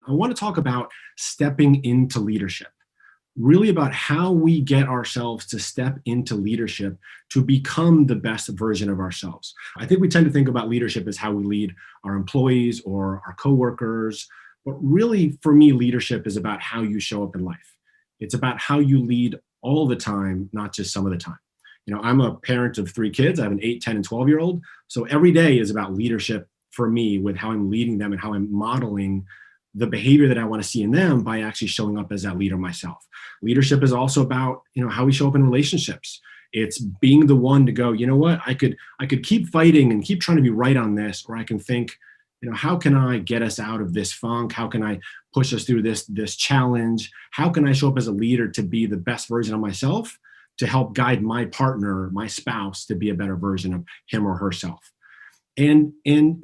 I want to talk about stepping into leadership, really about how we get ourselves to step into leadership to become the best version of ourselves. I think we tend to think about leadership as how we lead our employees or our coworkers, but really for me, leadership is about how you show up in life. It's about how you lead all the time, not just some of the time. You know, I'm a parent of 3 kids. I have an 8, 10, and 12-year-old. So every day is about leadership for me with how I'm leading them and how I'm modeling the behavior that I want to see in them by actually showing up as that leader myself. Leadership is also about, how we show up in relationships. It's being the one to go, you know what, I could keep fighting and keep trying to be right on this, or I can think, how can I get us out of this funk? How can I push us through this challenge? How can I show up as a leader to be the best version of myself, to help guide my partner, my spouse, to be a better version of him or herself? And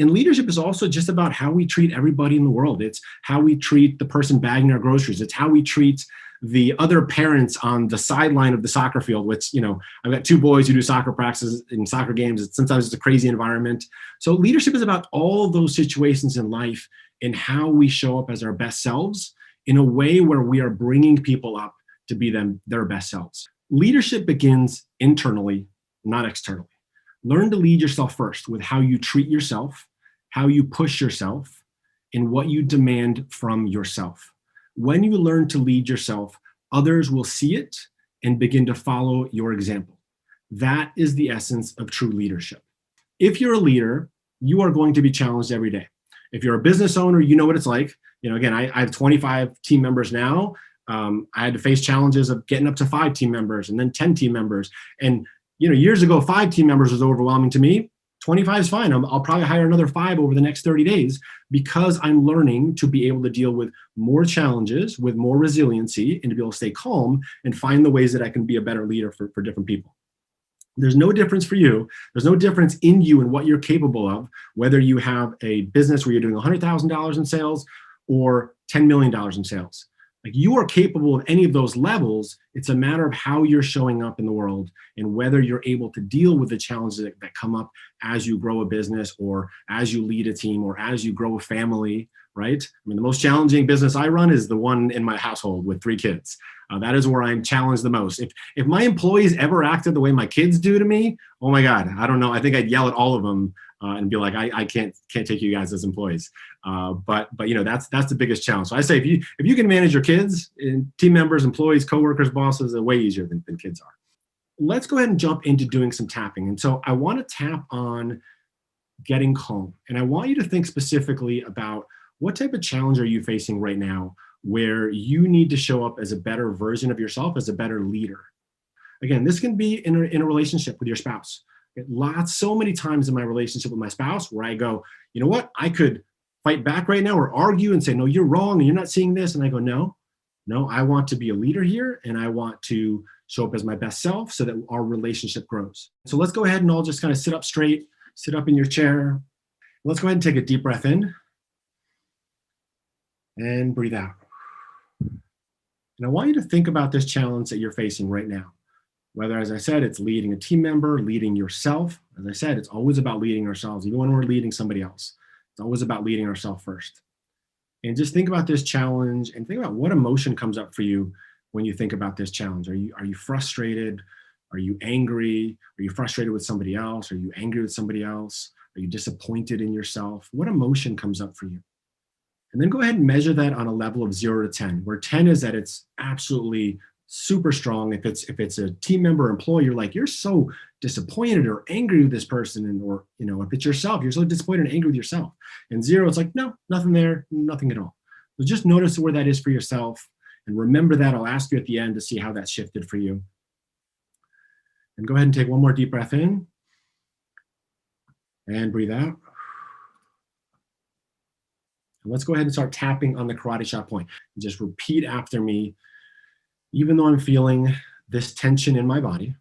leadership is also just about how we treat everybody in the world. It's how we treat the person bagging our groceries. It's how we treat the other parents on the sideline of the soccer field, which, I've got 2 boys who do soccer practices and soccer games. Sometimes it's a crazy environment. So leadership is about all those situations in life and how we show up as our best selves in a way where we are bringing people up to be their best selves. Leadership begins internally, not externally. Learn to lead yourself first with how you treat yourself, how you push yourself, and what you demand from yourself. When you learn to lead yourself, others will see it and begin to follow your example. That is the essence of true leadership. If you're a leader, you are going to be challenged every day. If you're a business owner, you know what it's like. Again, I have 25 team members now. I had to face challenges of getting up to 5 team members and then 10 team members. And years ago, 5 team members was overwhelming to me. 25 is fine. I'll probably hire another 5 over the next 30 days because I'm learning to be able to deal with more challenges, with more resiliency, and to be able to stay calm and find the ways that I can be a better leader for different people. There's no difference for you. There's no difference in you and what you're capable of, whether you have a business where you're doing $100,000 in sales or $10 million in sales. Like, you are capable of any of those levels. It's a matter of how you're showing up in the world and whether you're able to deal with the challenges that come up as you grow a business or as you lead a team or as you grow a family, right? I mean, the most challenging business I run is the one in my household with 3 kids. That is where I'm challenged the most. If my employees ever acted the way my kids do to me, oh my God, I don't know. I think I'd yell at all of them and be like, I can't take you guys as employees. But that's the biggest challenge. So I say, if you can manage your kids and team members, employees, coworkers, bosses, they're way easier than kids are. Let's go ahead and jump into doing some tapping. And so I want to tap on getting calm. And I want you to think specifically about what type of challenge are you facing right now where you need to show up as a better version of yourself, as a better leader. Again, this can be in a relationship with your spouse. So many times in my relationship with my spouse where I go, you know what, I could fight back right now or argue and say, no, you're wrong and you're not seeing this. And I go, no, I want to be a leader here and I want to show up as my best self so that our relationship grows. So let's go ahead and all just kind of sit up straight, sit up in your chair. Let's go ahead and take a deep breath in and breathe out. And I want you to think about this challenge that you're facing right now. Whether, as I said, it's leading a team member, leading yourself. As I said, it's always about leading ourselves, even when we're leading somebody else. It's always about leading ourselves first. And just think about this challenge and think about what emotion comes up for you when you think about this challenge. Are you frustrated? Are you angry? Are you frustrated with somebody else? Are you angry with somebody else? Are you disappointed in yourself? What emotion comes up for you? And then go ahead and measure that on a level of 0 to 10, where 10 is that it's absolutely super strong. If it's a team member or employee, you're like, you're so disappointed or angry with this person, or if it's yourself, you're so disappointed and angry with yourself. And 0, it's like, no, nothing there, nothing at all. So just notice where that is for yourself and remember that. I'll ask you at the end to see how that shifted for you. And go ahead and take one more deep breath in and breathe out. And let's go ahead and start tapping on the karate chop point. And just repeat after me. Even though I'm feeling this tension in my body,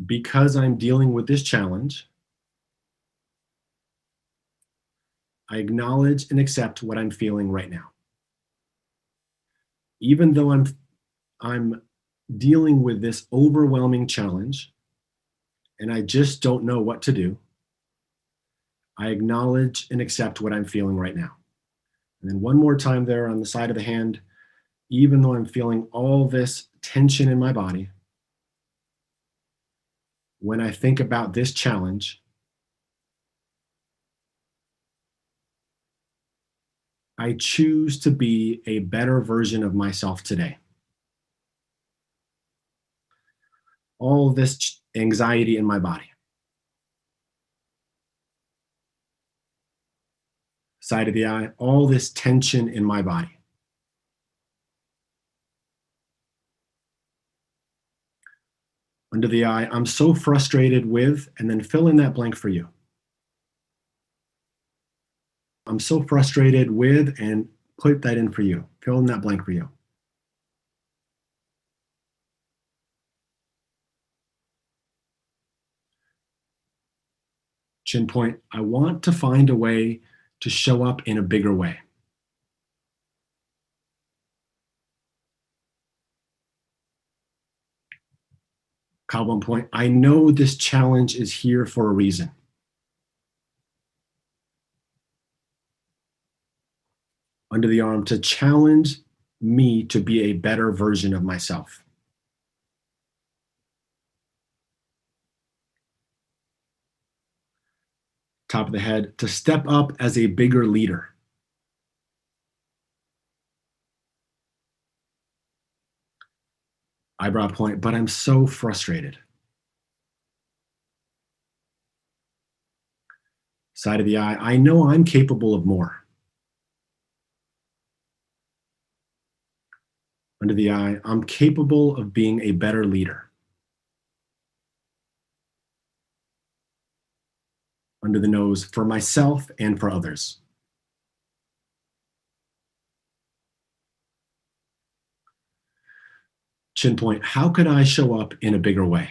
because I'm dealing with this challenge, I acknowledge and accept what I'm feeling right now. Even though I'm dealing with this overwhelming challenge and I just don't know what to do, I acknowledge and accept what I'm feeling right now. And then one more time there on the side of the hand, even though I'm feeling all this tension in my body, when I think about this challenge, I choose to be a better version of myself today. All this anxiety in my body, side of the eye, all this tension in my body. Under the eye, I'm so frustrated with, and then fill in that blank for you. I'm so frustrated with, and put that in for you. Fill in that blank for you. Chin point, I want to find a way to show up in a bigger way. Collarbone point, I know this challenge is here for a reason. Under the arm, to challenge me to be a better version of myself. Top of the head, to step up as a bigger leader. Eyebrow point, but I'm so frustrated. Side of the eye, I know I'm capable of more. Under the eye, I'm capable of being a better leader. Under the nose, for myself and for others. Chin point, how could I show up in a bigger way?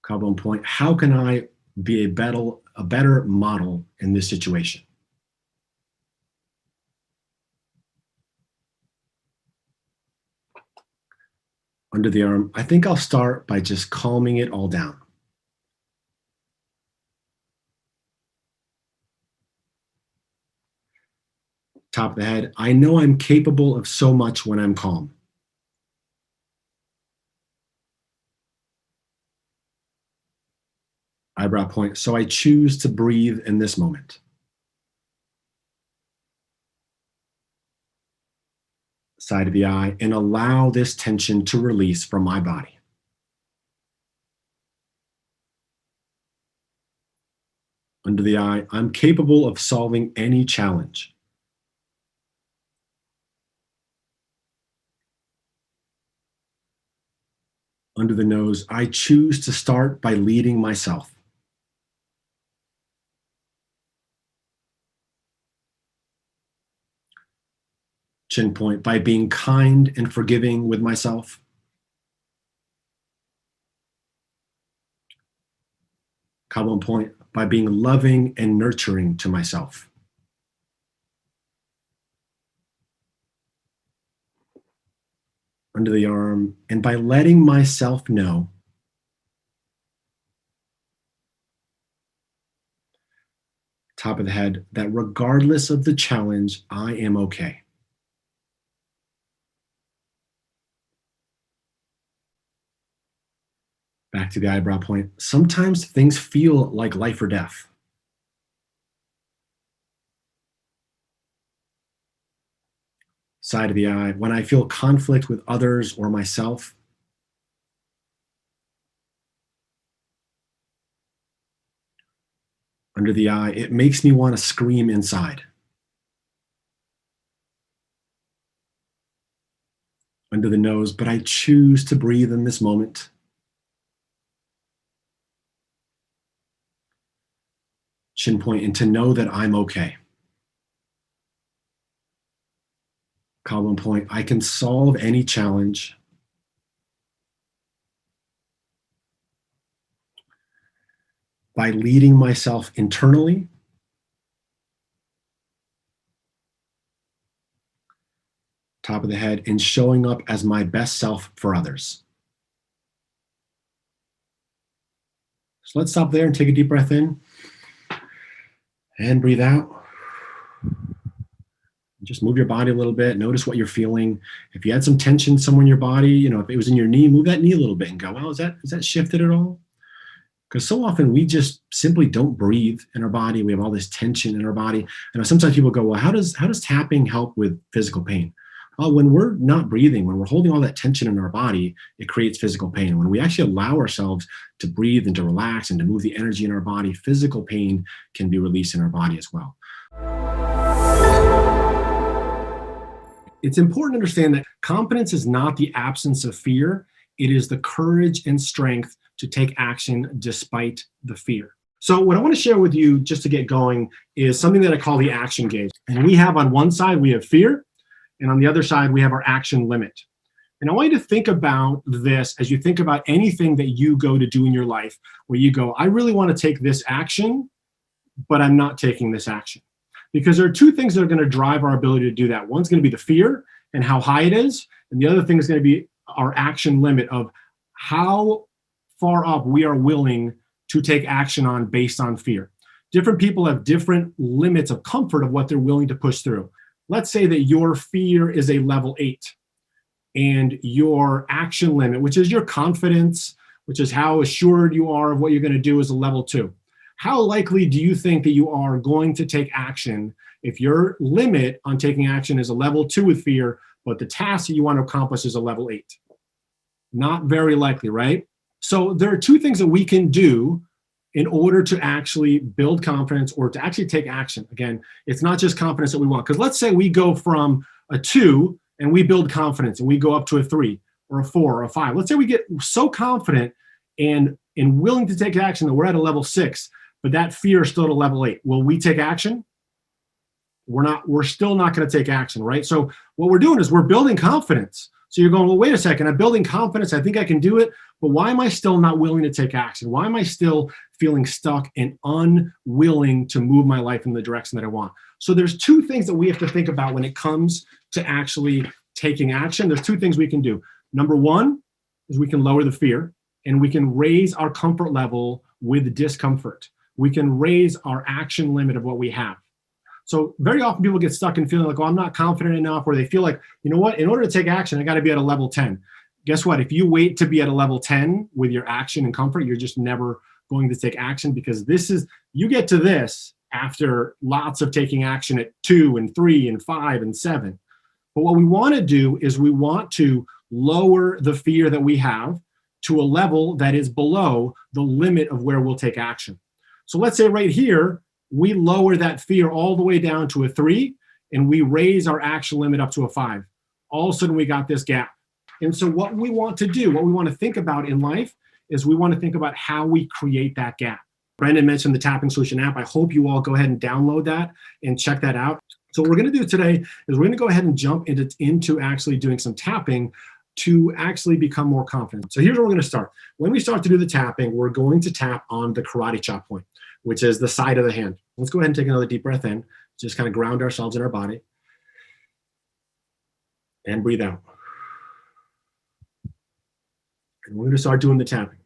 Collarbone point, how can I be a better model in this situation? Under the arm, I think I'll start by just calming it all down. Top of the head, I know I'm capable of so much when I'm calm. Eyebrow point, so I choose to breathe in this moment. Side of the eye, and allow this tension to release from my body. Under the eye, I'm capable of solving any challenge. Under the nose, I choose to start by leading myself. Chin point, by being kind and forgiving with myself. Collarbone point, by being loving and nurturing to myself. Under the arm, and by letting myself know top of the head that regardless of the challenge, I am okay. Back to the eyebrow point. Sometimes things feel like life or death. Side of the eye, when I feel conflict with others or myself. Under the eye, it makes me want to scream inside. Under the nose, but I choose to breathe in this moment. Chin point, and to know that I'm okay. Collarbone point, I can solve any challenge. By leading myself internally top of the head and showing up as my best self for others. So let's stop there and take a deep breath in and breathe out. Just move your body a little bit. Notice what you're feeling. If you had some tension somewhere in your body, if it was in your knee, move that knee a little bit and go, well, is that shifted at all? Because so often we just simply don't breathe in our body. We have all this tension in our body. And sometimes people go, well, how does tapping help with physical pain? Well, when we're not breathing, when we're holding all that tension in our body, it creates physical pain. When we actually allow ourselves to breathe and to relax and to move the energy in our body, physical pain can be released in our body as well. It's important to understand that confidence is not the absence of fear. It is the courage and strength to take action despite the fear. So what I want to share with you just to get going is something that I call the action gauge. And we have on one side, we have fear, and on the other side, we have our action limit. And I want you to think about this as you think about anything that you go to do in your life where you go, I really want to take this action, but I'm not taking this action. Because there are two things that are going to drive our ability to do that. One's going to be the fear and how high it is. And the other thing is going to be our action limit of how far up we are willing to take action on based on fear. Different people have different limits of comfort of what they're willing to push through. Let's say that your fear is a level 8 and your action limit, which is your confidence, which is how assured you are of what you're going to do, is a level 2. How likely do you think that you are going to take action if your limit on taking action is a level 2 with fear, but the task that you want to accomplish is a level 8? Not very likely, right? So there are two things that we can do in order to actually build confidence or to actually take action. Again, it's not just confidence that we want. Because let's say we go from a 2 and we build confidence and we go up to a 3 or a 4 or a 5. Let's say we get so confident and willing to take action that we're at a level 6, but that fear is still at a level 8. Will we take action? We're still not going to take action, right? So what we're doing is we're building confidence. So you're going, well, wait a second, I'm building confidence. I think I can do it, but why am I still not willing to take action? Why am I still feeling stuck and unwilling to move my life in the direction that I want? So there's two things that we have to think about when it comes to actually taking action. There's two things we can do. Number one is we can lower the fear and we can raise our comfort level with discomfort. We can raise our action limit of what we have. So very often people get stuck in feeling like, oh, I'm not confident enough, or they feel like, you know what, in order to take action, I got to be at a level 10. Guess what? If you wait to be at a level 10 with your action and comfort, you're just never going to take action, because you get to this after lots of taking action at 2 and 3 and 5 and 7. But what we want to do is we want to lower the fear that we have to a level that is below the limit of where we'll take action. So let's say right here, we lower that fear all the way down to a 3, and we raise our action limit up to a 5. All of a sudden, we got this gap. And so what we want to do, what we want to think about in life, is we want to think about how we create that gap. Brandon mentioned the Tapping Solution app. I hope you all go ahead and download that and check that out. So what we're going to do today is we're going to go ahead and jump into actually doing some tapping to actually become more confident. So here's where we're going to start. When we start to do the tapping, we're going to tap on the karate chop point, which is the side of the hand. Let's go ahead and take another deep breath in. Just kind of ground ourselves in our body. And breathe out. And we're going to start doing the tapping.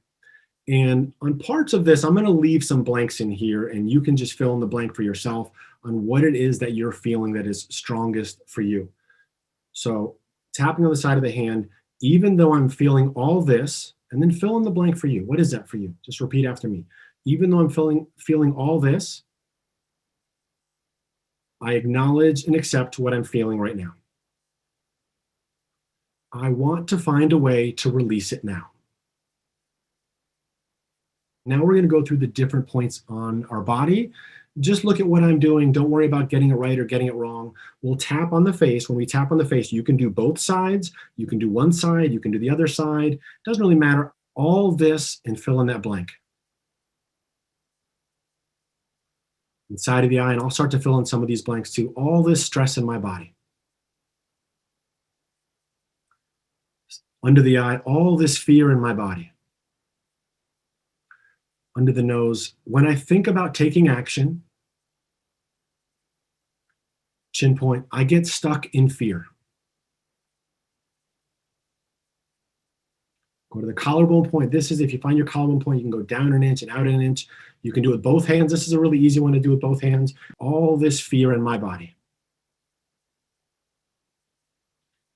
And on parts of this, I'm going to leave some blanks in here, and you can just fill in the blank for yourself on what it is that you're feeling that is strongest for you. So tapping on the side of the hand, even though I'm feeling all this, and then fill in the blank for you. What is that for you? Just repeat after me. Even though I'm feeling all this, I acknowledge and accept what I'm feeling right now. I want to find a way to release it now. Now we're going to go through the different points on our body. Just look at what I'm doing. Don't worry about getting it right or getting it wrong. We'll tap on the face. When we tap on the face, you can do both sides. You can do one side. You can do the other side. Doesn't really matter. All this, and fill in that blank. Inside of the eye, and I'll start to fill in some of these blanks too. All this stress in my body. Under the eye, all this fear in my body. Under the nose, when I think about taking action, chin point, I get stuck in fear. Go to the collarbone point. This is if you find your collarbone point, you can go down an inch and out an inch. You can do it with both hands. This is a really easy one to do with both hands. All this fear in my body.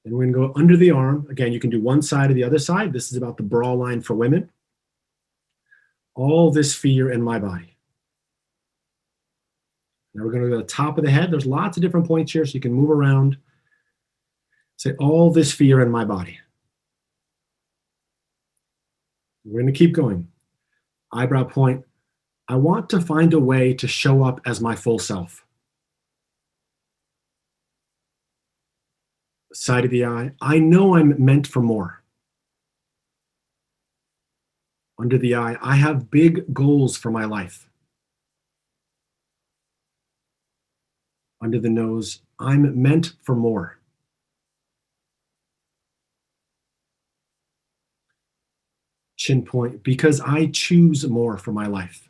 And we're going to go under the arm. Again, you can do one side or the other side. This is about the bra line for women. All this fear in my body. Now we're going to go to the top of the head. There's lots of different points here, so you can move around. Say, all this fear in my body. We're going to keep going. Eyebrow point. I want to find a way to show up as my full self. Side of the eye. I know I'm meant for more. Under the eye. I have big goals for my life. Under the nose. I'm meant for more. Chin point, because I choose more for my life.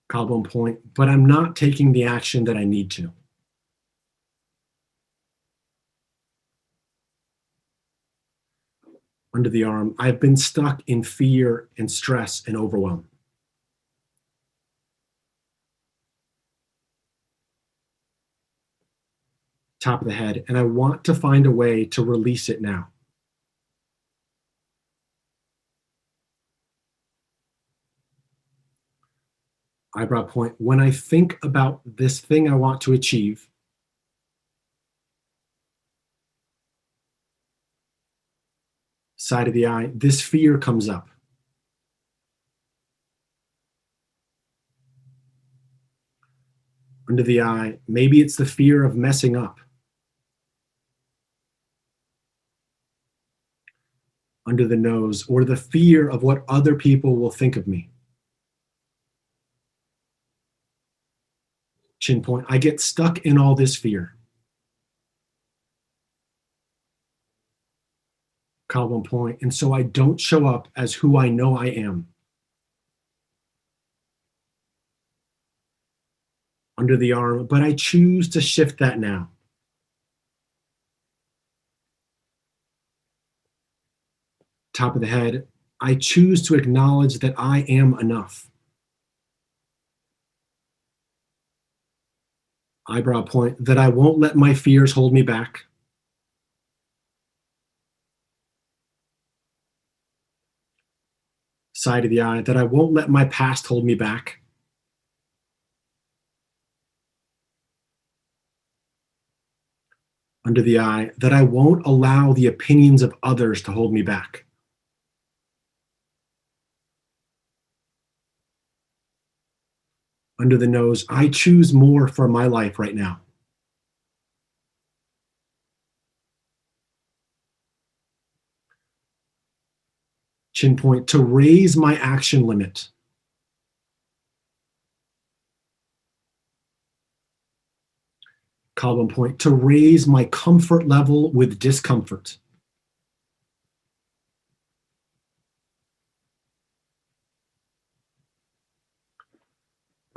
Collarbone point, but I'm not taking the action that I need to. Under the arm, I've been stuck in fear and stress and overwhelm. Top of the head, and I want to find a way to release it now. Eyebrow point, when I think about this thing I want to achieve, side of the eye, this fear comes up. Under the eye, maybe it's the fear of messing up. Under the nose, or the fear of what other people will think of me. Chin point, I get stuck in all this fear. Collarbone point, and so I don't show up as who I know I am. Under the arm, but I choose to shift that now. Top of the head, I choose to acknowledge that I am enough. Eyebrow point, that I won't let my fears hold me back. Side of the eye, that I won't let my past hold me back. Under the eye, that I won't allow the opinions of others to hold me back. Under the nose, I choose more for my life right now. Chin point, to raise my action limit. Collarbone point, to raise my comfort level with discomfort.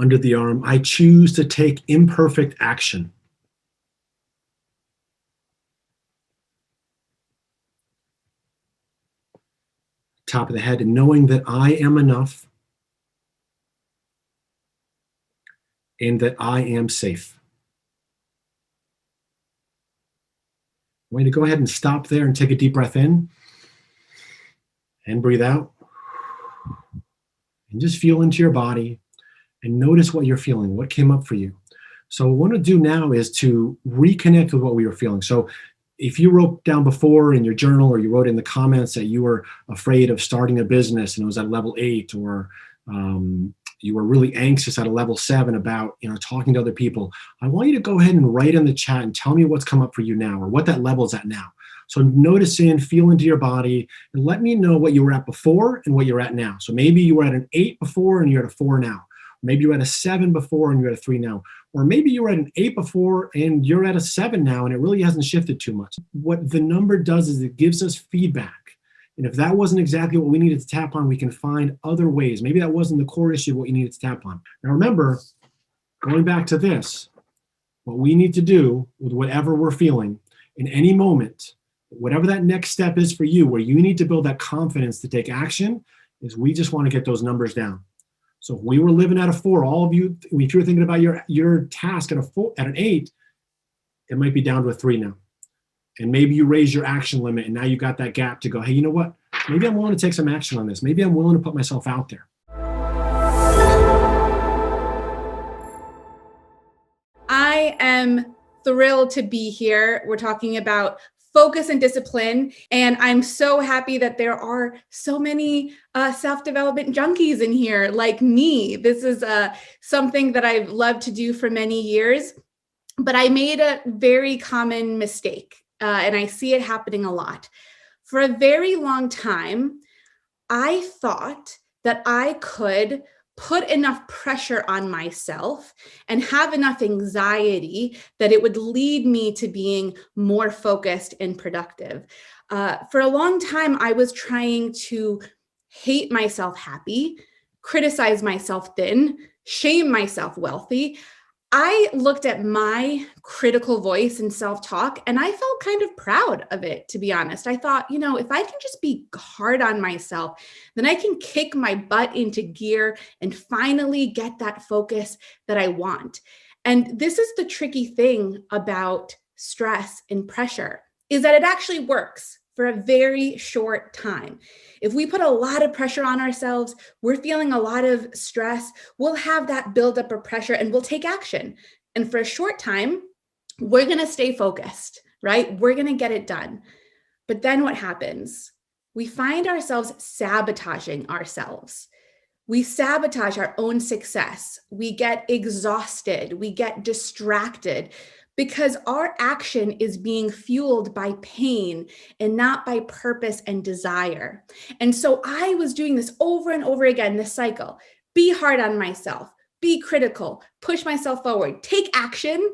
Under the arm, I choose to take imperfect action. Top of the head, and knowing that I am enough and that I am safe. I'm going to go ahead and stop there and take a deep breath in and breathe out. And just feel into your body and notice what you're feeling, what came up for you. So what I want to do now is to reconnect with what we were feeling. So if you wrote down before in your journal, or you wrote in the comments that you were afraid of starting a business and it was at level 8, or you were really anxious at a level 7 about talking to other people, I want you to go ahead and write in the chat and tell me what's come up for you now, or what that level is at now. So notice in, feel into your body, and let me know what you were at before and what you're at now. So maybe you were at an 8 before and you're at a 4 now. Maybe you were at a 7 before and you're at a 3 now. Or maybe you were at an 8 before and you're at a 7 now and it really hasn't shifted too much. What the number does is it gives us feedback. And if that wasn't exactly what we needed to tap on, we can find other ways. Maybe that wasn't the core issue of what you needed to tap on. Now remember, going back to this, what we need to do with whatever we're feeling in any moment, whatever that next step is for you, where you need to build that confidence to take action, is we just want to get those numbers down. So if we were living at a 4, all of you, if you're thinking about your task at an 8, it might be down to a 3 now. And maybe you raise your action limit, and now you got that gap to go, hey, you know what? Maybe I'm willing to take some action on this. Maybe I'm willing to put myself out there. I am thrilled to be here. We're talking about focus and discipline. And I'm so happy that there are so many self-development junkies in here like me. This is something that I've loved to do for many years, but I made a very common mistake, and I see it happening a lot. For a very long time, I thought that I could put enough pressure on myself and have enough anxiety that it would lead me to being more focused and productive. For a long time, I was trying to hate myself happy, criticize myself thin, shame myself wealthy. I looked at my critical voice and self-talk, and I felt kind of proud of it, to be honest. I thought, if I can just be hard on myself, then I can kick my butt into gear and finally get that focus that I want. And this is the tricky thing about stress and pressure, is that it actually works for a very short time. If we put a lot of pressure on ourselves, we're feeling a lot of stress, we'll have that buildup of pressure and we'll take action. And for a short time, we're going to stay focused, right? We're going to get it done. But then what happens? We find ourselves sabotaging ourselves. We sabotage our own success. We get exhausted. We get distracted, because our action is being fueled by pain and not by purpose and desire. And so I was doing this over and over again, this cycle. Be hard on myself, be critical, push myself forward, take action,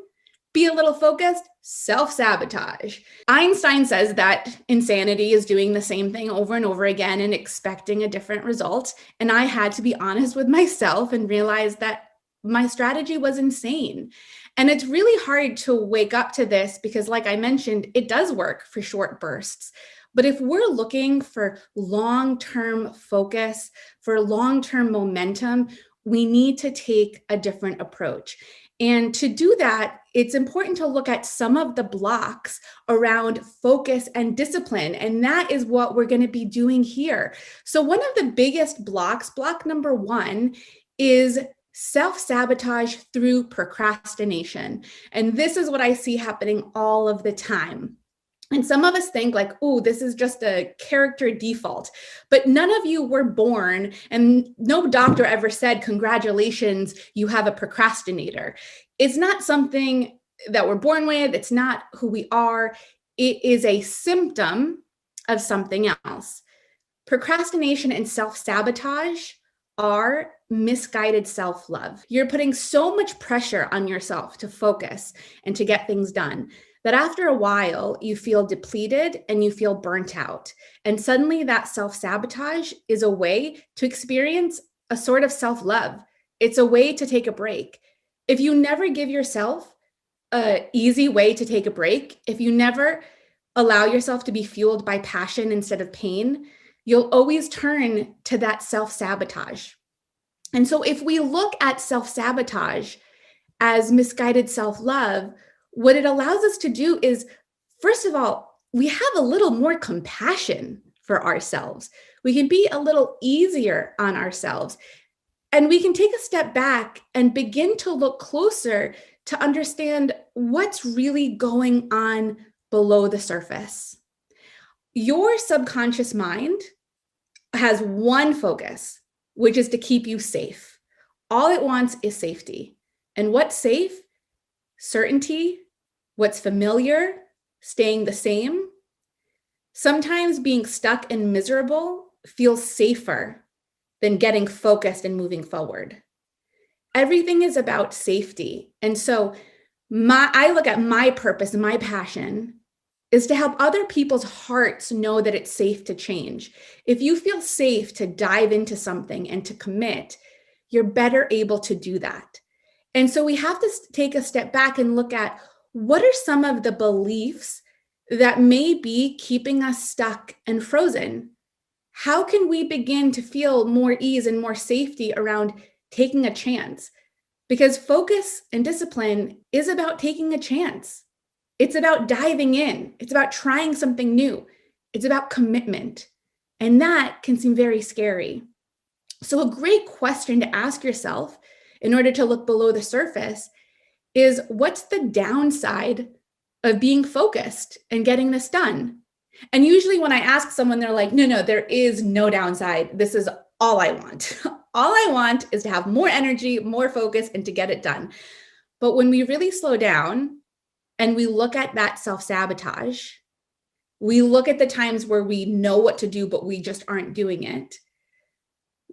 be a little focused, self-sabotage. Einstein says that insanity is doing the same thing over and over again and expecting a different result. And I had to be honest with myself and realize that my strategy was insane. And it's really hard to wake up to this because, like I mentioned, it does work for short bursts. But if we're looking for long-term focus, for long-term momentum, we need to take a different approach. And to do that, it's important to look at some of the blocks around focus and discipline. And that is what we're going to be doing here. So one of the biggest blocks, block number 1, is self-sabotage through procrastination. And this is what I see happening all of the time. And some of us think like, oh, this is just a character default, but none of you were born and no doctor ever said, congratulations, you have a procrastinator. It's not something that we're born with. It's not who we are. It is a symptom of something else. Procrastination and self-sabotage are misguided self-love. You're putting so much pressure on yourself to focus and to get things done that after a while you feel depleted and you feel burnt out. And suddenly that self-sabotage is a way to experience a sort of self-love. It's a way to take a break. If you never give yourself an easy way to take a break, if you never allow yourself to be fueled by passion instead of pain, you'll always turn to that self-sabotage. And so if we look at self-sabotage as misguided self-love, what it allows us to do is, first of all, we have a little more compassion for ourselves. We can be a little easier on ourselves. And we can take a step back and begin to look closer to understand what's really going on below the surface. Your subconscious mind has one focus, which is to keep you safe. All it wants is safety. And what's safe? Certainty. What's familiar? Staying the same. Sometimes being stuck and miserable feels safer than getting focused and moving forward. Everything is about safety. And so I look at my purpose and my passion is to help other people's hearts know that it's safe to change. If you feel safe to dive into something and to commit, you're better able to do that. And so we have to take a step back and look at what are some of the beliefs that may be keeping us stuck and frozen? How can we begin to feel more ease and more safety around taking a chance? Because focus and discipline is about taking a chance. It's about diving in. It's about trying something new. It's about commitment. And that can seem very scary. So a great question to ask yourself in order to look below the surface is, what's the downside of being focused and getting this done? And usually when I ask someone, they're like, no, there is no downside. This is all I want. All I want is to have more energy, more focus, and to get it done. But when we really slow down and we look at that self-sabotage, we look at the times where we know what to do, but we just aren't doing it,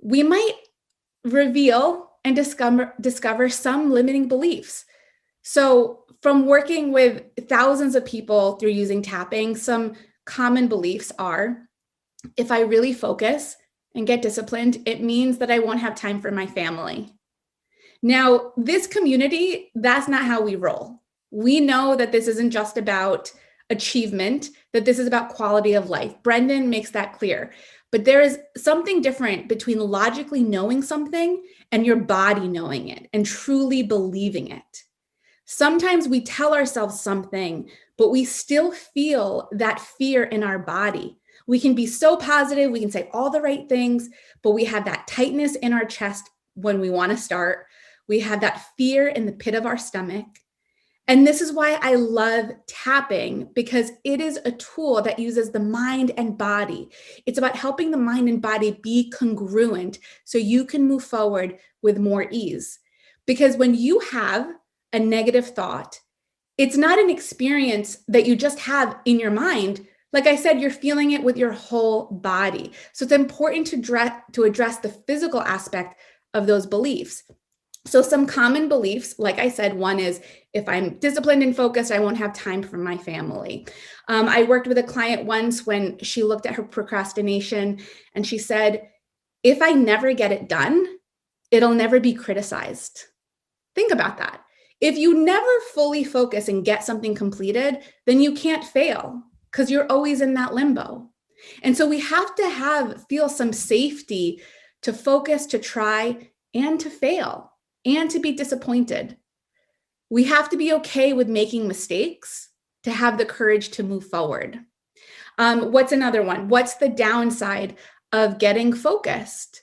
we might reveal and discover some limiting beliefs. So from working with thousands of people through using tapping, some common beliefs are, if I really focus and get disciplined, it means that I won't have time for my family. Now, this community, that's not how we roll. We know that this isn't just about achievement, that this is about quality of life. Brendan makes that clear. But there is something different between logically knowing something and your body knowing it and truly believing it. Sometimes we tell ourselves something, but we still feel that fear in our body. We can be so positive, we can say all the right things, but we have that tightness in our chest when we want to start. We have that fear in the pit of our stomach. And this is why I love tapping, because it is a tool that uses the mind and body. It's about helping the mind and body be congruent so you can move forward with more ease. Because when you have a negative thought, it's not an experience that you just have in your mind. Like I said, you're feeling it with your whole body. So it's important to address the physical aspect of those beliefs. So some common beliefs, like I said, one is, if I'm disciplined and focused, I won't have time for my family. I worked with a client once when she looked at her procrastination and she said, if I never get it done, it'll never be criticized. Think about that. If you never fully focus and get something completed, then you can't fail because you're always in that limbo. And so we have to feel some safety to focus, to try, and to fail, and to be disappointed. We have to be okay with making mistakes to have the courage to move forward. What's another one? What's the downside of getting focused?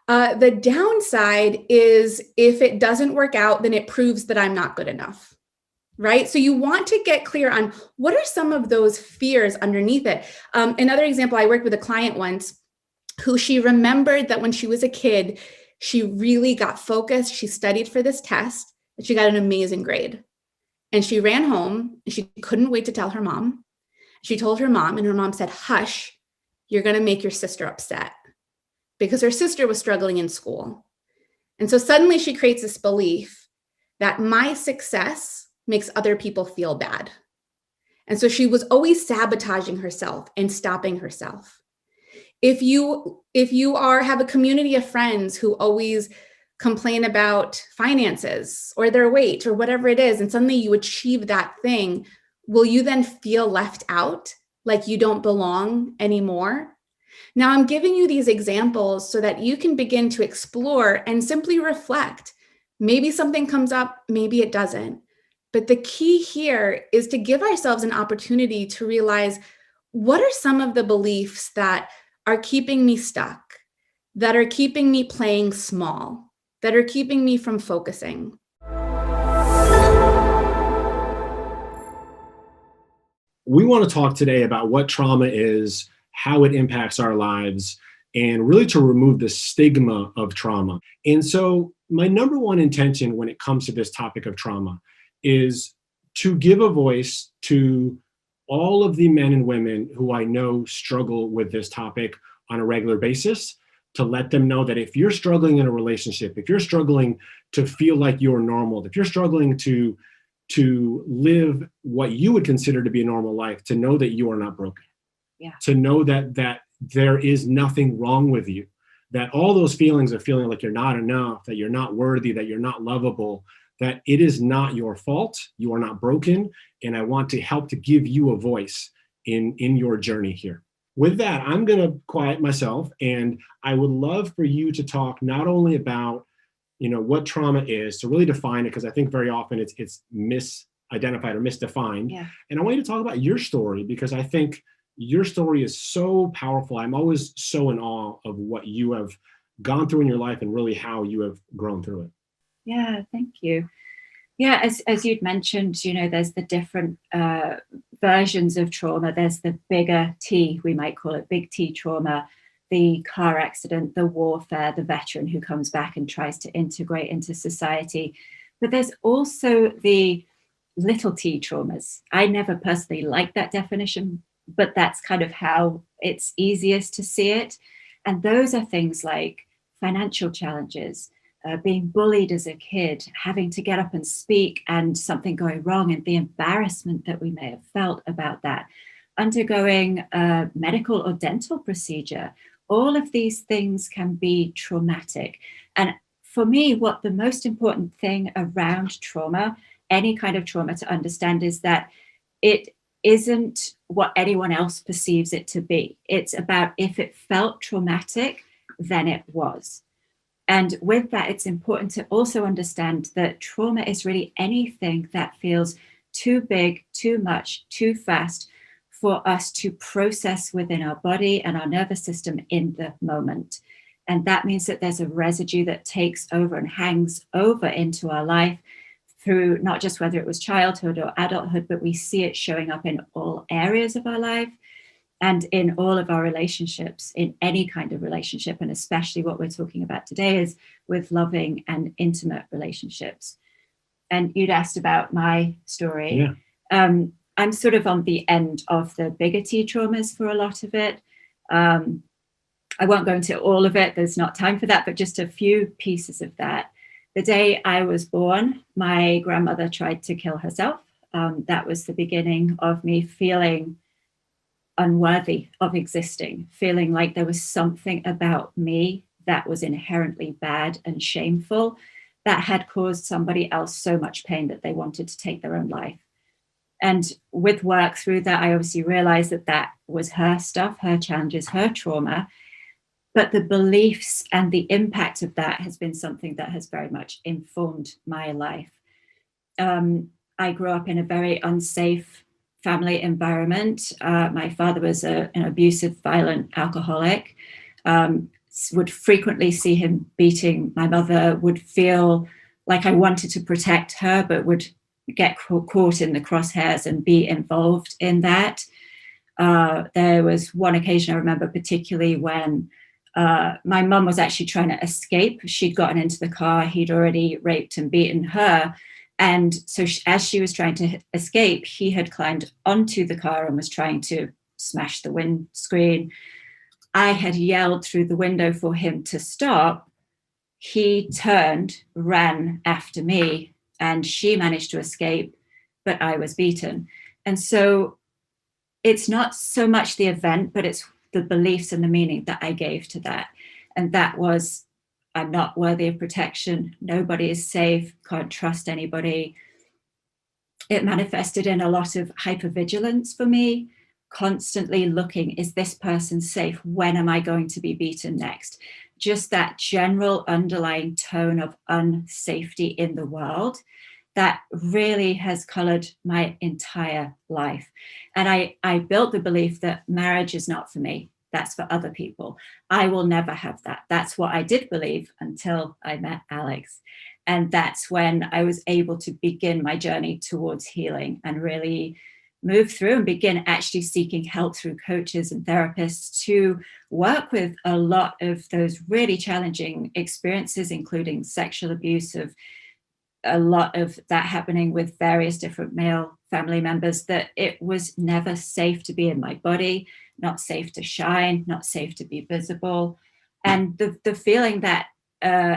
The downside is, if it doesn't work out, then it proves that I'm not good enough, right? So you want to get clear on what are some of those fears underneath it. Another example, I worked with a client once who she remembered that when she was a kid, she really got focused. She studied for this test and she got an amazing grade. And she ran home and she couldn't wait to tell her mom. She told her mom, and her mom said, hush, you're going to make your sister upset, because her sister was struggling in school. And so suddenly she creates this belief that my success makes other people feel bad. And so she was always sabotaging herself and stopping herself. If you have a community of friends who always complain about finances or their weight or whatever it is, and suddenly you achieve that thing, will you then feel left out, like you don't belong anymore? Now, I'm giving you these examples so that you can begin to explore and simply reflect. Maybe something comes up, maybe it doesn't. But the key here is to give ourselves an opportunity to realize, what are some of the beliefs that are keeping me stuck, that are keeping me playing small, that are keeping me from focusing? We want to talk today about what trauma is, how it impacts our lives, and really to remove the stigma of trauma. And so my number one intention when it comes to this topic of trauma is to give a voice to all of the men and women who I know struggle with this topic on a regular basis, to let them know that if you're struggling in a relationship, if you're struggling to feel like you're normal, if you're struggling to live what you would consider to be a normal life, to know that you are not broken. Yeah. To know that there is nothing wrong with you, that all those feelings of feeling like you're not enough, that you're not worthy, that you're not lovable, that it is not your fault. You are not broken. And I want to help to give you a voice in your journey here. With that, I'm going to quiet myself, and I would love for you to talk not only about, what trauma is, to really define it, because I think very often it's misidentified or misdefined. Yeah. And I want you to talk about your story, because I think your story is so powerful. I'm always so in awe of what you have gone through in your life and really how you have grown through it. Yeah, thank you. Yeah, as you'd mentioned, there's the different versions of trauma. There's the bigger T, we might call it, big T trauma, the car accident, the warfare, the veteran who comes back and tries to integrate into society. But there's also the little T traumas. I never personally liked that definition, but that's kind of how it's easiest to see it. And those are things like financial challenges, being bullied as a kid, having to get up and speak and something going wrong, and the embarrassment that we may have felt about that, undergoing a medical or dental procedure. All of these things can be traumatic. And for me, what the most important thing around trauma, any kind of trauma, to understand is that it isn't what anyone else perceives it to be. It's about, if it felt traumatic, then it was. And with that, it's important to also understand that trauma is really anything that feels too big, too much, too fast for us to process within our body and our nervous system in the moment. And that means that there's a residue that takes over and hangs over into our life through not just whether it was childhood or adulthood, but we see it showing up in all areas of our life and in all of our relationships, in any kind of relationship. And especially what we're talking about today is with loving and intimate relationships. And you'd asked about my story. Yeah. I'm sort of on the end of the bigger T traumas for a lot of it. I won't go into all of it. There's not time for that, but just a few pieces of that. The day I was born, my grandmother tried to kill herself. That was the beginning of me feeling unworthy of existing, feeling like there was something about me that was inherently bad and shameful that had caused somebody else so much pain that they wanted to take their own life. And with work through that, I obviously realized that that was her stuff, her challenges, her trauma. But the beliefs and the impact of that has been something that has very much informed my life. I grew up in a very unsafe family environment. My father was an abusive, violent alcoholic. Would frequently see him beating my mother, would feel like I wanted to protect her, but would get caught in the crosshairs and be involved in that. There was one occasion I remember particularly when my mum was actually trying to escape. She'd gotten into the car. He'd already raped and beaten her. And so as she was trying to escape, he had climbed onto the car and was trying to smash the windscreen. I had yelled through the window for him to stop. He turned, ran after me, and she managed to escape, but I was beaten. And so it's not so much the event, but it's the beliefs and the meaning that I gave to that. And that was, I'm not worthy of protection. Nobody is safe. Can't trust anybody. It manifested in a lot of hypervigilance for me, constantly looking, is this person safe? When am I going to be beaten next? Just that general underlying tone of unsafety in the world that really has colored my entire life. And I built the belief that marriage is not for me. That's for other people. I will never have that. That's what I did believe until I met Alex. And that's when I was able to begin my journey towards healing and really move through and begin actually seeking help through coaches and therapists to work with a lot of those really challenging experiences, including sexual abuse, of a lot of that happening with various different male family members, that it was never safe to be in my body, not safe to shine, not safe to be visible. And the feeling that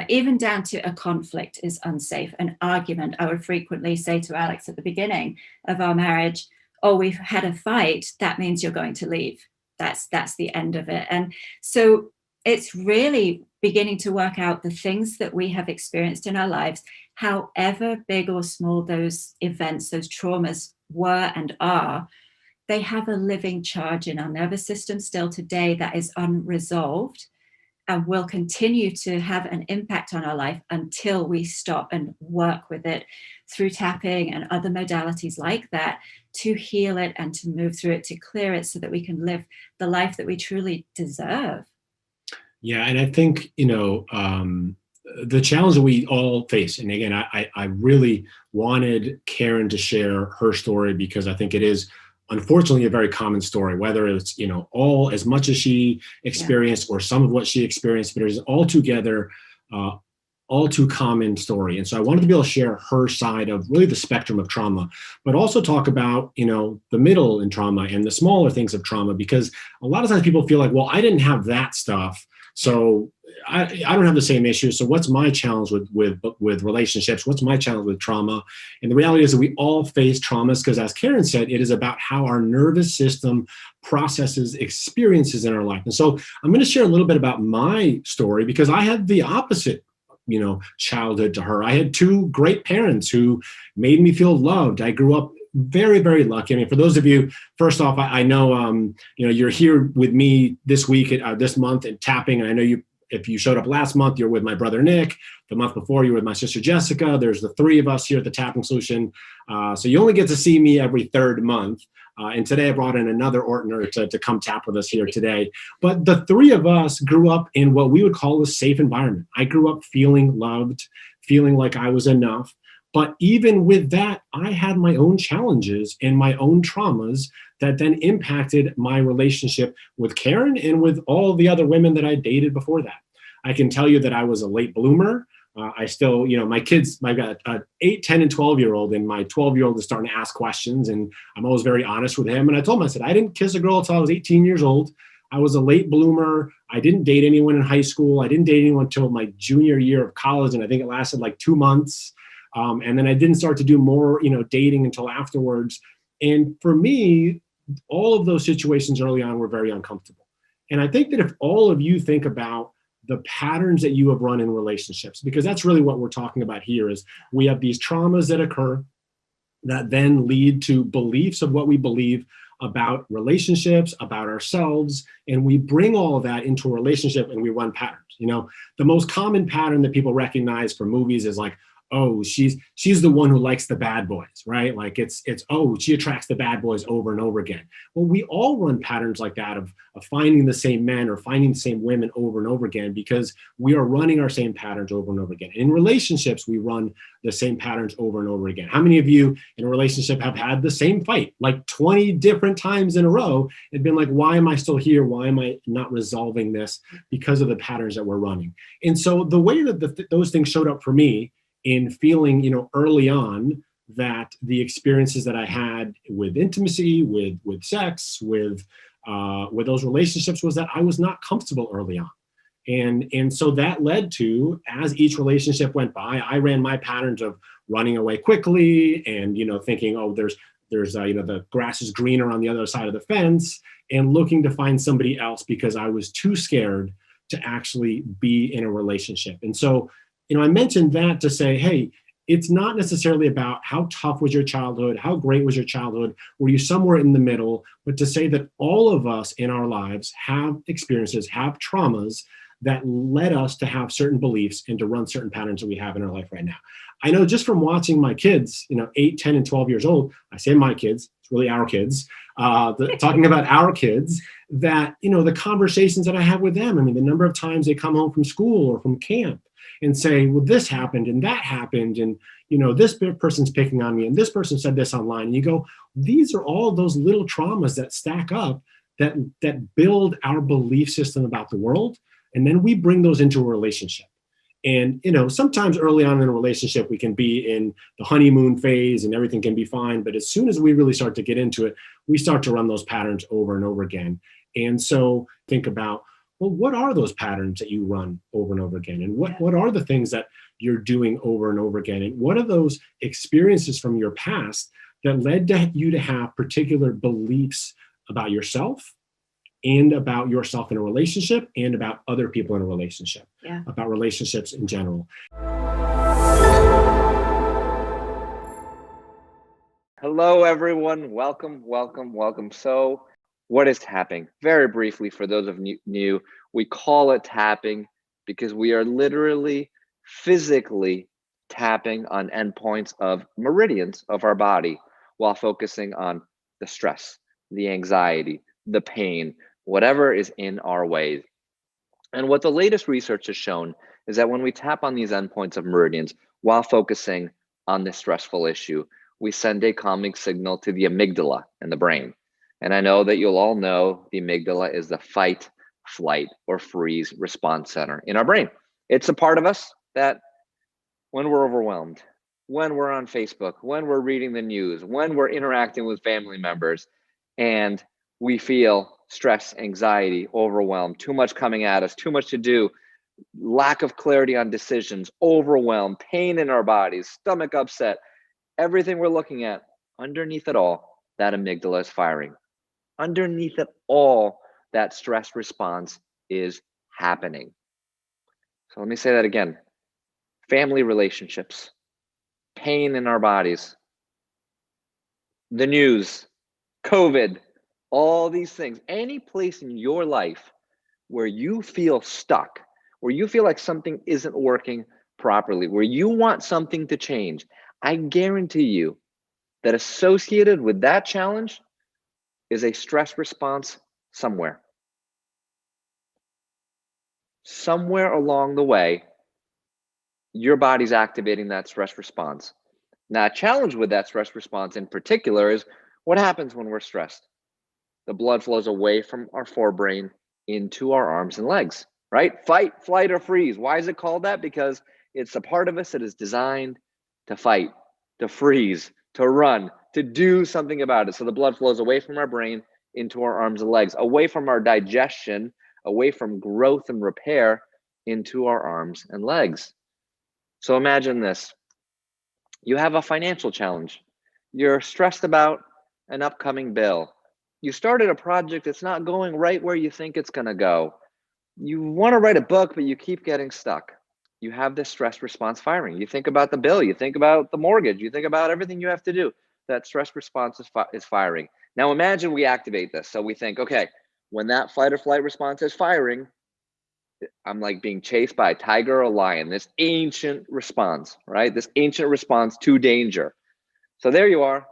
even down to a conflict is unsafe, an argument. I would frequently say to Alex at the beginning of our marriage, oh, we've had a fight, that means you're going to leave. That's the end of it. And so it's really beginning to work out the things that we have experienced in our lives, however big or small those events, those traumas were and are, they have a living charge in our nervous system still today that is unresolved and will continue to have an impact on our life until we stop and work with it through tapping and other modalities like that to heal it and to move through it, to clear it so that we can live the life that we truly deserve. Yeah, and I think, the challenge that we all face, and again, I really wanted Karen to share her story because I think it is unfortunately a very common story, whether it's, all as much as she experienced or some of what she experienced, but it is altogether all too common story. And so I wanted to be able to share her side of really the spectrum of trauma, but also talk about, the middle in trauma and the smaller things of trauma, because a lot of times people feel like, well, I didn't have that stuff, so I don't have the same issues. So what's my challenge with relationships? What's my challenge with trauma? And the reality is that we all face traumas because, as Karen said, it is about how our nervous system processes experiences in our life. And so I'm going to share a little bit about my story because I had the opposite childhood to her. I had two great parents who made me feel loved. I grew up very, very lucky. I mean, for those of you, first off, I know, you're here with me this week, this month at tapping. And I know if you showed up last month, you're with my brother, Nick. The month before, you were with my sister, Jessica. There's the three of us here at the Tapping Solution. So you only get to see me every third month. And today I brought in another Ortner to come tap with us here today. But the three of us grew up in what we would call a safe environment. I grew up feeling loved, feeling like I was enough. But even with that, I had my own challenges and my own traumas that then impacted my relationship with Karen and with all the other women that I dated before that. I can tell you that I was a late bloomer. I still, my kids, I've got an 8, 10, and 12-year-old, and my 12-year-old is starting to ask questions, and I'm always very honest with him. And I told him, I said, I didn't kiss a girl until I was 18 years old. I was a late bloomer. I didn't date anyone in high school. I didn't date anyone until my junior year of college, and I think it lasted like 2 months. And then I didn't start to do more, dating until afterwards. And for me, all of those situations early on were very uncomfortable. And I think that if all of you think about the patterns that you have run in relationships, because that's really what we're talking about here, is we have these traumas that occur that then lead to beliefs of what we believe about relationships, about ourselves, and we bring all of that into a relationship and we run patterns. The most common pattern that people recognize from movies is like, oh, she's the one who likes the bad boys, right? Like it's oh, she attracts the bad boys over and over again. Well, we all run patterns like that of finding the same men or finding the same women over and over again because we are running our same patterns over and over again. In relationships, we run the same patterns over and over again. How many of you in a relationship have had the same fight like 20 different times in a row and been like, why am I still here? Why am I not resolving this? Because of the patterns that we're running. And so the way that those things showed up for me in feeling, early on that the experiences that I had with intimacy, with sex, with those relationships was that I was not comfortable early on. And so that led to, as each relationship went by, I ran my patterns of running away quickly and, thinking, oh, there's the grass is greener on the other side of the fence, and looking to find somebody else because I was too scared to actually be in a relationship. And so, I mentioned that to say, hey, it's not necessarily about how tough was your childhood, how great was your childhood, were you somewhere in the middle, but to say that all of us in our lives have experiences, have traumas that led us to have certain beliefs and to run certain patterns that we have in our life right now. I know just from watching my kids, 8, 10, and 12 years old, I say my kids, it's really our kids, talking about our kids, that, the conversations that I have with them, the number of times they come home from school or from camp and say, well, this happened and that happened. And, this person's picking on me and this person said this online. And you go, these are all those little traumas that stack up that build our belief system about the world. And then we bring those into a relationship. And, sometimes early on in a relationship, we can be in the honeymoon phase and everything can be fine. But as soon as we really start to get into it, we start to run those patterns over and over again. And so think about, well, what are those patterns that you run over and over again? And what are the things that you're doing over and over again? And what are those experiences from your past that led to you to have particular beliefs about yourself and about yourself in a relationship and about other people in a relationship, about relationships in general? Hello, everyone. Welcome, welcome, welcome. So, what is tapping? Very briefly, for those of you new, we call it tapping because we are literally physically tapping on endpoints of meridians of our body while focusing on the stress, the anxiety, the pain, whatever is in our way. And what the latest research has shown is that when we tap on these endpoints of meridians while focusing on this stressful issue, we send a calming signal to the amygdala in the brain. And I know that you'll all know the amygdala is the fight, flight, or freeze response center in our brain. It's a part of us that when we're overwhelmed, when we're on Facebook, when we're reading the news, when we're interacting with family members, and we feel stress, anxiety, overwhelmed, too much coming at us, too much to do, lack of clarity on decisions, overwhelm, pain in our bodies, stomach upset, everything we're looking at, underneath it all, that amygdala is firing. Underneath it all, that stress response is happening. So let me say that again. Family relationships, pain in our bodies, the news, COVID, all these things, any place in your life where you feel stuck, where you feel like something isn't working properly, where you want something to change, I guarantee you that associated with that challenge is a stress response somewhere. Somewhere along the way, your body's activating that stress response. Now, a challenge with that stress response in particular is what happens when we're stressed? The blood flows away from our forebrain into our arms and legs, right? Fight, flight, or freeze. Why is it called that? Because it's a part of us that is designed to fight, to freeze, to run, to do something about it. So the blood flows away from our brain into our arms and legs, away from our digestion, away from growth and repair into our arms and legs. So imagine this. You have a financial challenge. You're stressed about an upcoming bill. You started a project that's not going right where you think it's going to go. You want to write a book, but you keep getting stuck. You have this stress response firing. You think about the bill, you think about the mortgage, you think about everything you have to do. That stress response is firing. Now imagine we activate this. So we think, okay, when that fight or flight response is firing, I'm like being chased by a tiger or a lion, this ancient response, right? This ancient response to danger. So there you are.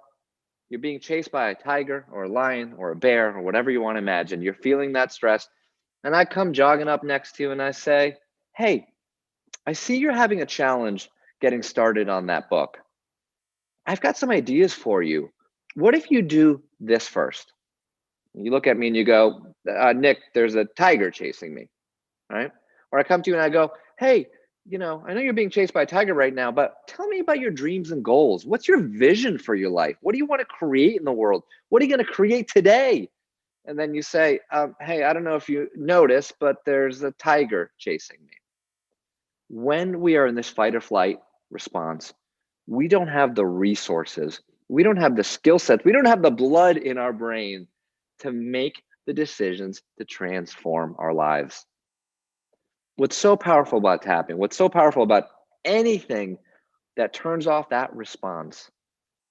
You're being chased by a tiger or a lion or a bear or whatever you want to imagine. You're feeling that stress. And I come jogging up next to you and I say, hey, I see you're having a challenge getting started on that book. I've got some ideas for you. What if you do this first? You look at me and you go, Nick, there's a tiger chasing me, right? Or I come to you and I go, hey, I know you're being chased by a tiger right now, but tell me about your dreams and goals. What's your vision for your life? What do you want to create in the world? What are you going to create today? And then you say, hey, I don't know if you noticed, but there's a tiger chasing me. When we are in this fight or flight response, we don't have the resources. We don't have the skill sets. We don't have the blood in our brain to make the decisions to transform our lives. What's so powerful about tapping, what's so powerful about anything that turns off that response,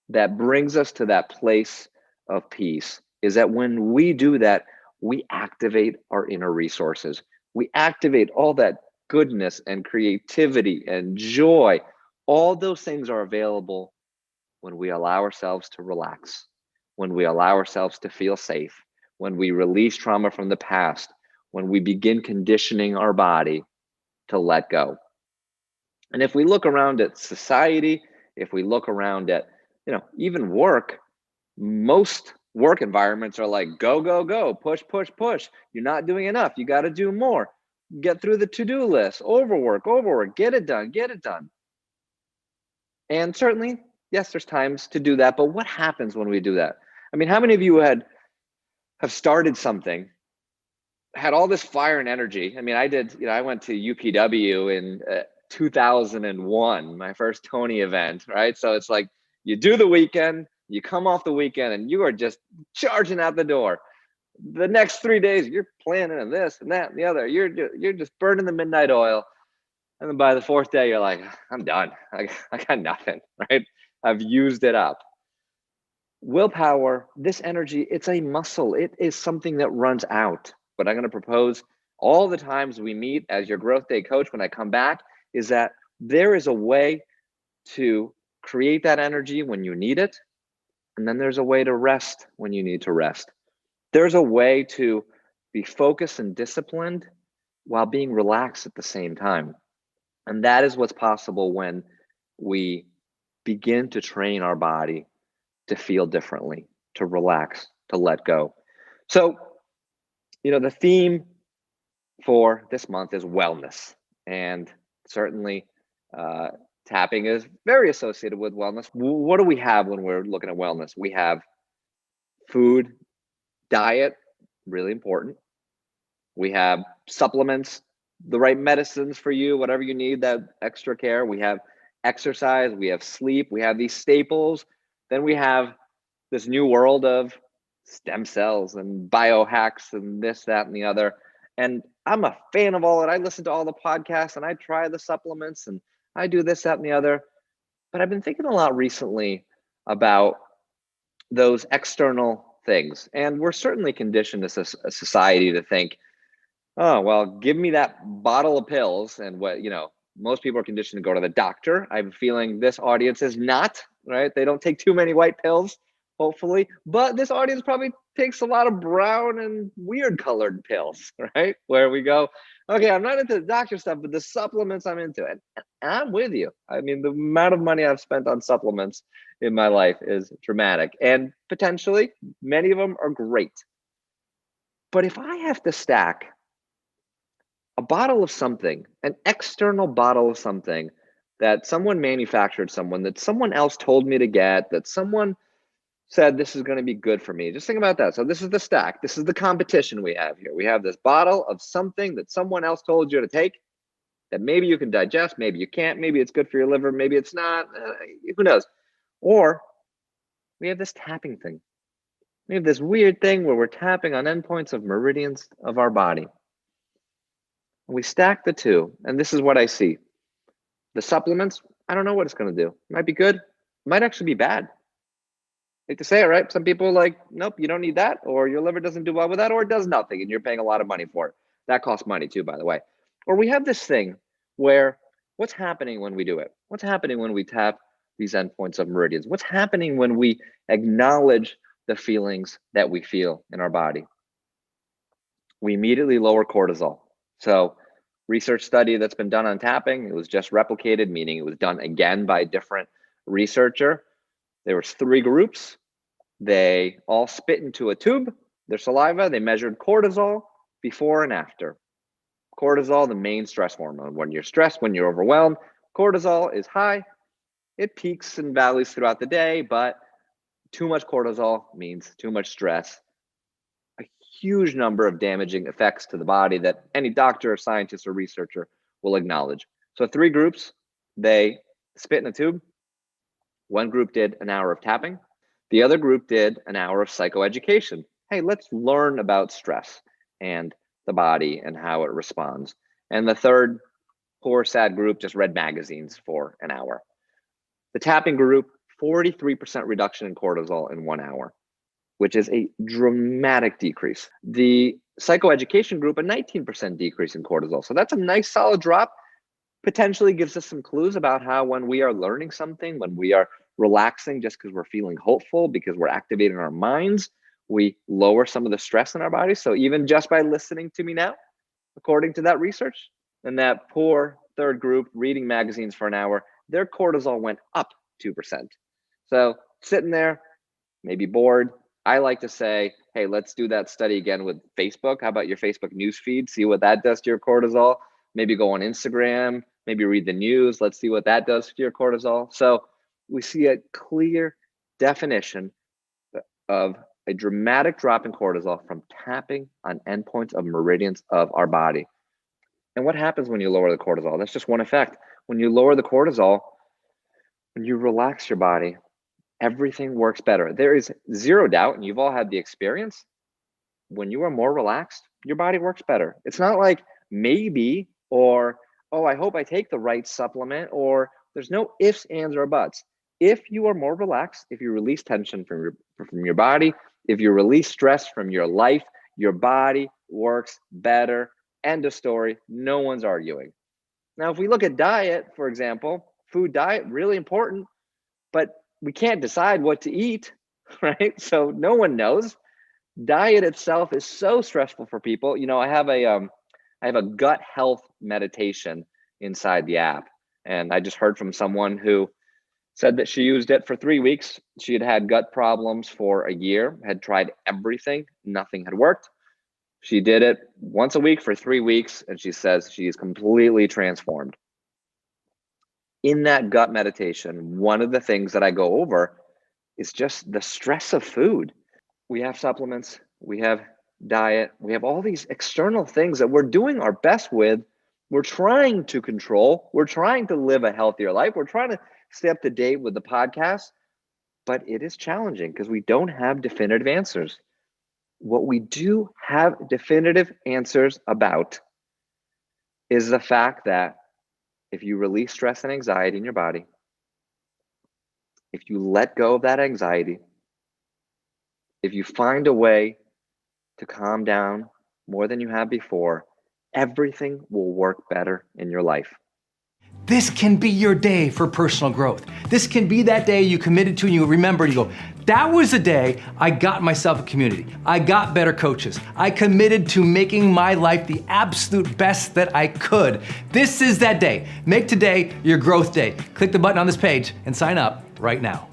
that brings us to that place of peace, is that when we do that, we activate our inner resources. We activate all that goodness and creativity and joy. All those things are available when we allow ourselves to relax, when we allow ourselves to feel safe, when we release trauma from the past, when we begin conditioning our body to let go. And if we look around at society, if we look around at, even work, most work environments are like, go, go, go, push, push, push. You're not doing enough. You got to do more. Get through the to-do list, overwork, get it done, get it done. And certainly, yes, there's times to do that, but what happens when we do that? I mean, how many of you have started something, had all this fire and energy? I mean, I did, I went to UPW in 2001, my first Tony event, right? So it's like you do the weekend, you come off the weekend, and you are just charging out the door. The next 3 days, you're planning and this and that and the other. You're just burning the midnight oil. And then by the fourth day, you're like, I'm done. I got nothing, right? I've used it up. willpower, this energy, it's a muscle. It is something that runs out. But I'm going to propose all the times we meet as your Growth Day coach when I come back is that there is a way to create that energy when you need it. And then there's a way to rest when you need to rest. There's a way to be focused and disciplined while being relaxed at the same time. And that is what's possible when we begin to train our body to feel differently, to relax, to let go. So, the theme for this month is wellness. And certainly tapping is very associated with wellness. What do we have when we're looking at wellness? We have food, diet, really important. We have supplements, the right medicines for you, whatever you need, that extra care. We have exercise, we have sleep, we have these staples. Then we have this new world of stem cells and biohacks and this, that, and the other. And I'm a fan of all that. I listen to all the podcasts and I try the supplements and I do this, that, and the other. But I've been thinking a lot recently about those external things. And we're certainly conditioned as a society to think, oh, well, give me that bottle of pills. And most people are conditioned to go to the doctor. I'm feeling this audience is not, right? They don't take too many white pills, hopefully. But this audience probably takes a lot of brown and weird colored pills, right? Where we go, okay, I'm not into the doctor stuff, but the supplements I'm into it. And I'm with you. I mean, the amount of money I've spent on supplements in my life is dramatic. And potentially, many of them are great. But if I have to stack a bottle of something, an external bottle of something that someone manufactured, that someone else told me to get, that someone said this is going to be good for me. Just think about that. So this is the stack. This is the competition we have here. We have this bottle of something that someone else told you to take that maybe you can digest, maybe you can't, maybe it's good for your liver, maybe it's not, who knows? Or we have this tapping thing. We have this weird thing where we're tapping on endpoints of meridians of our body. We stack the two, and this is what I see. The supplements, I don't know what it's going to do. It might be good. It might actually be bad. I hate to say it, right? Some people are like, nope, you don't need that, or your liver doesn't do well with that, or it does nothing, and you're paying a lot of money for it. That costs money too, by the way. Or we have this thing where what's happening when we do it? What's happening when we tap these endpoints of meridians? What's happening when we acknowledge the feelings that we feel in our body? We immediately lower cortisol. So research study that's been done on tapping, it was just replicated, meaning it was done again by a different researcher. There was 3 groups. They all spit into a tube, their saliva. They measured cortisol before and after. Cortisol, the main stress hormone. When you're stressed, when you're overwhelmed, cortisol is high. It peaks and valleys throughout the day, but too much cortisol means too much stress. A huge number of damaging effects to the body that any doctor or scientist or researcher will acknowledge. So 3 groups, they spit in a tube. One group did an hour of tapping. The other group did an hour of psychoeducation. Hey, let's learn about stress and the body and how it responds. And the third poor, sad group just read magazines for an hour. The tapping group, 43% reduction in cortisol in 1 hour, which is a dramatic decrease. The psychoeducation group, a 19% decrease in cortisol. So that's a nice solid drop. Potentially gives us some clues about how when we are learning something, when we are relaxing just because we're feeling hopeful, because we're activating our minds, we lower some of the stress in our body. So even just by listening to me now, according to that research, and that poor third group reading magazines for an hour, their cortisol went up 2%. So sitting there, maybe bored. I like to say, hey, let's do that study again with Facebook. How about your Facebook news feed? See what that does to your cortisol. Maybe go on Instagram, maybe read the news. Let's see what that does to your cortisol. So we see a clear definition of a dramatic drop in cortisol from tapping on endpoints of meridians of our body. And what happens when you lower the cortisol? That's just one effect. When you lower the cortisol, when you relax your body, everything works better. There is zero doubt, and you've all had the experience, when you are more relaxed, your body works better. It's not like maybe, or, oh, I hope I take the right supplement, or there's no ifs, ands, or buts. If you are more relaxed, if you release tension from your body, if you release stress from your life, your body works better. End of story. No one's arguing. Now, if we look at diet, for example, food diet, really important, but we can't decide what to eat, right? So no one knows. Diet itself is so stressful for people. You know, I have a gut health meditation inside the app. And I just heard from someone who said that she used it for 3 weeks. She had had gut problems for a year, had tried everything, nothing had worked. She did it once a week for 3 weeks, and she says she is completely transformed. In that gut meditation, one of the things that I go over is just the stress of food. We have supplements, we have diet, we have all these external things that we're doing our best with. We're trying to control, we're trying to live a healthier life, we're trying to stay up to date with the podcast, but it is challenging because we don't have definitive answers. What we do have definitive answers about is the fact that if you release stress and anxiety in your body, if you let go of that anxiety, if you find a way to calm down more than you have before, everything will work better in your life. This can be your day for personal growth. This can be that day you committed to and you remember and you go, that was the day I got myself a community. I got better coaches. I committed to making my life the absolute best that I could. This is that day. Make today your growth day. Click the button on this page and sign up right now.